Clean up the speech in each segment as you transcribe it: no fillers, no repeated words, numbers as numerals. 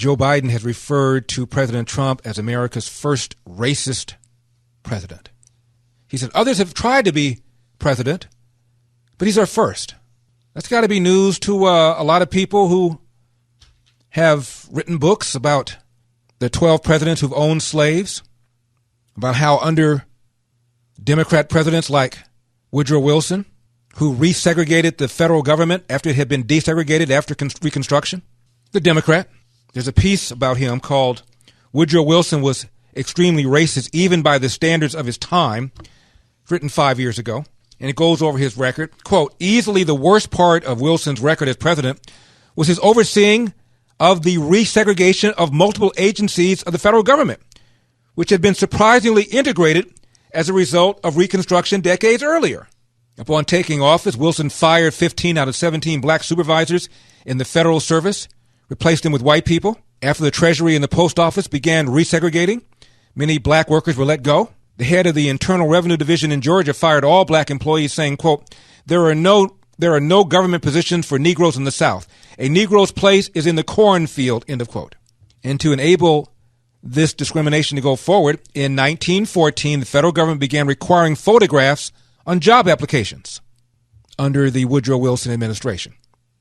Joe Biden has referred to President Trump as America's first racist president. He said others have tried to be president, but he's our first. That's got to be news to a lot of people who have written books about the 12 presidents who've owned slaves, about how under Democrat presidents like Woodrow Wilson, who resegregated the federal government after it had been desegregated after Reconstruction, the Democrat. There's a piece about him called Woodrow Wilson Was Extremely Racist Even by the Standards of His Time, written 5 years ago. And it goes over his record. Quote, easily the worst part of Wilson's record as president was his overseeing of the resegregation of multiple agencies of the federal government, which had been surprisingly integrated as a result of Reconstruction decades earlier. Upon taking office, Wilson fired 15 out of 17 black supervisors in the federal service, replaced them with white people. After the Treasury and the Post Office began resegregating, many black workers were let go. The head of the Internal Revenue Division in Georgia fired all black employees, saying, quote, there are no government positions for Negroes in the South. A Negro's place is in the cornfield, end of quote. And to enable this discrimination to go forward, in 1914, the federal government began requiring photographs on job applications under the Woodrow Wilson administration,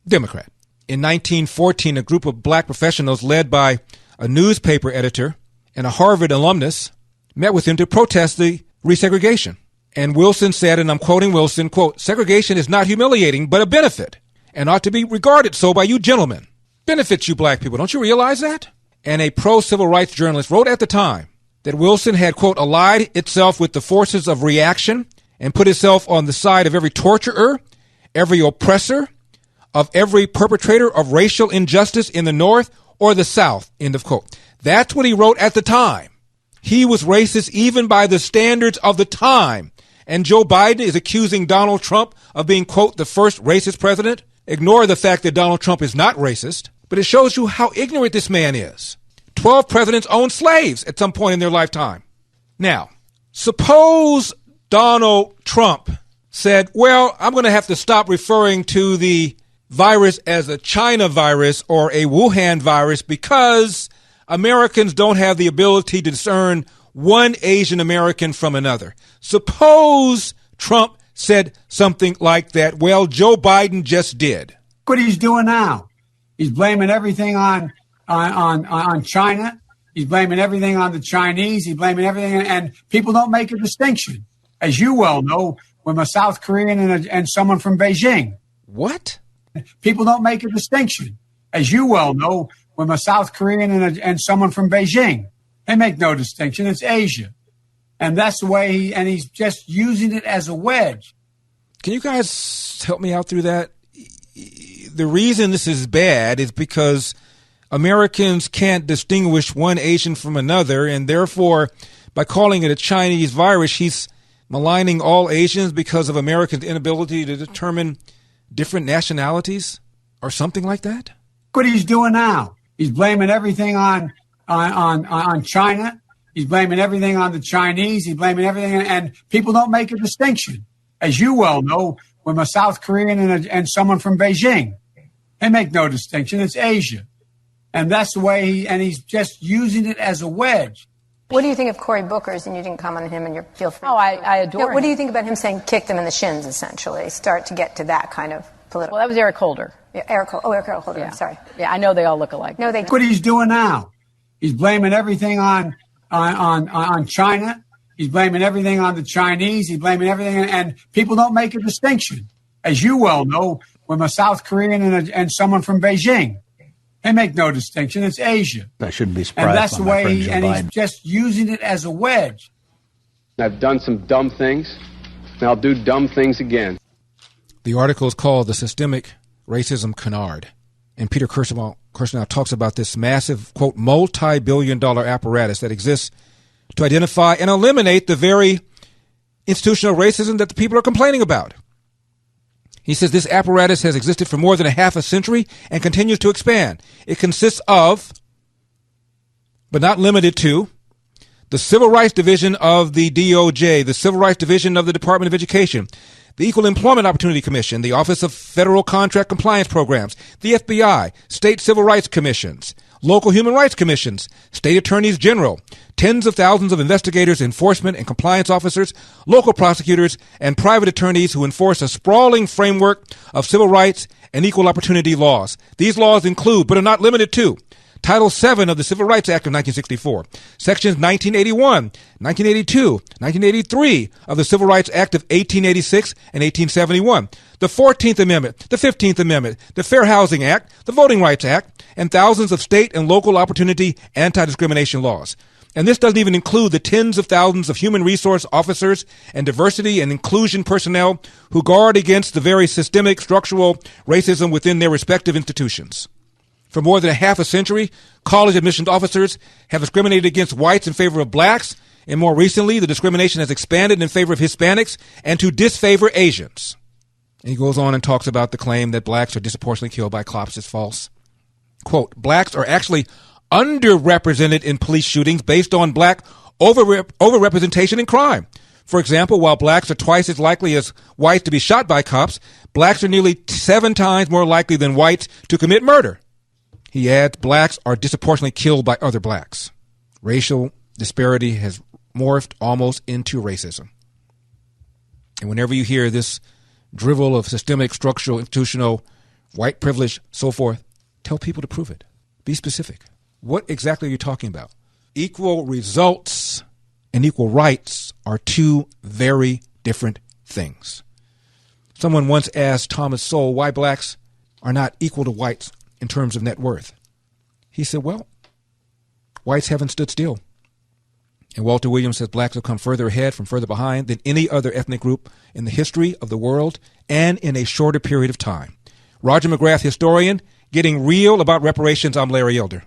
Democrat. In 1914, a group of black professionals led by a newspaper editor and a Harvard alumnus met with him to protest the resegregation. And Wilson said, and I'm quoting Wilson, quote, segregation is not humiliating, but a benefit, and ought to be regarded so by you gentlemen. Benefits you black people. Don't you realize that? And a pro-civil rights journalist wrote at the time that Wilson had, quote, allied itself with the forces of reaction and put itself on the side of every torturer, every oppressor, of every perpetrator of racial injustice in the North or the South, end of quote. That's what he wrote at the time. He was racist even by the standards of the time. And Joe Biden is accusing Donald Trump of being, quote, the first racist president. Ignore the fact that Donald Trump is not racist, but it shows you how ignorant this man is. 12 presidents owned slaves at some point in their lifetime. Now, suppose Donald Trump said, well, I'm going to have to stop referring to the virus as a China virus or a Wuhan virus because Americans don't have the ability to discern one Asian American from another. Suppose Trump said something like that. Well, Joe Biden just did. What he's doing now, he's blaming everything on China. He's blaming everything on the Chinese. He's blaming everything, and people don't make a distinction, as you well know, when a South Korean and someone from Beijing. What? People don't make a distinction, as you well know, when a South Korean and someone from Beijing. They make no distinction. It's Asia. And that's the way he's just using it as a wedge. Can you guys help me out through that? The reason this is bad is because Americans can't distinguish one Asian from another, and therefore, by calling it a Chinese virus, he's maligning all Asians because of Americans' inability to determine different nationalities or something like that? What he's doing now, he's blaming everything on China. He's blaming everything on the Chinese. He's blaming everything, and people don't make a distinction, as you well know, when a South Korean and someone from Beijing. They make no distinction. It's Asia. And that's the way he's just using it as a wedge. What do you think of Cory Booker's? And you didn't comment on him, and feel free. Oh, I adore him. What do you think about him saying kicked him in the shins, essentially? Start to get to that kind of political. Well, that was Eric Holder. Yeah, Eric Holder. Yeah. I'm sorry. Yeah, I know they all look alike. No, they. What he's doing now, he's blaming everything on China. He's blaming everything on the Chinese. He's blaming everything, and people don't make a distinction, as you well know, when a South Korean and someone from Beijing. They make no distinction. It's Asia. I shouldn't be surprised. And that's the way he's just using it as a wedge. I've done some dumb things, and I'll do dumb things again. The article is called The Systemic Racism Canard. And Peter Kirsanow talks about this massive, quote, multi-billion-dollar apparatus that exists to identify and eliminate the very institutional racism that the people are complaining about. He says this apparatus has existed for more than a half a century and continues to expand. It consists of, but not limited to, the Civil Rights Division of the DOJ, the Civil Rights Division of the Department of Education, the Equal Employment Opportunity Commission, the Office of Federal Contract Compliance Programs, the FBI, state civil rights commissions, local human rights commissions, state attorneys general, tens of thousands of investigators, enforcement and compliance officers, local prosecutors, and private attorneys who enforce a sprawling framework of civil rights and equal opportunity laws. These laws include, but are not limited to, Title VII of the Civil Rights Act of 1964, Sections 1981, 1982, 1983 of the Civil Rights Act of 1886 and 1871, the 14th Amendment, the 15th Amendment, the Fair Housing Act, the Voting Rights Act, and thousands of state and local opportunity anti-discrimination laws. And this doesn't even include the tens of thousands of human resource officers and diversity and inclusion personnel who guard against the very systemic structural racism within their respective institutions. For more than a half a century, college admissions officers have discriminated against whites in favor of blacks, and more recently, the discrimination has expanded in favor of Hispanics and to disfavor Asians. And he goes on and talks about the claim that blacks are disproportionately killed by cops is false. Quote, blacks are actually underrepresented in police shootings based on black overrepresentation in crime. For example, while blacks are twice as likely as whites to be shot by cops, blacks are nearly 7 times more likely than whites to commit murder. He adds, blacks are disproportionately killed by other blacks. Racial disparity has morphed almost into racism. And whenever you hear this drivel of systemic, structural, institutional, white privilege, so forth, tell people to prove it. Be specific. What exactly are you talking about? Equal results and equal rights are two very different things. Someone once asked Thomas Sowell why blacks are not equal to whites in terms of net worth. He said, well, whites haven't stood still. And Walter Williams says blacks have come further ahead from further behind than any other ethnic group in the history of the world and in a shorter period of time. Roger McGrath, historian, getting real about reparations. I'm Larry Elder.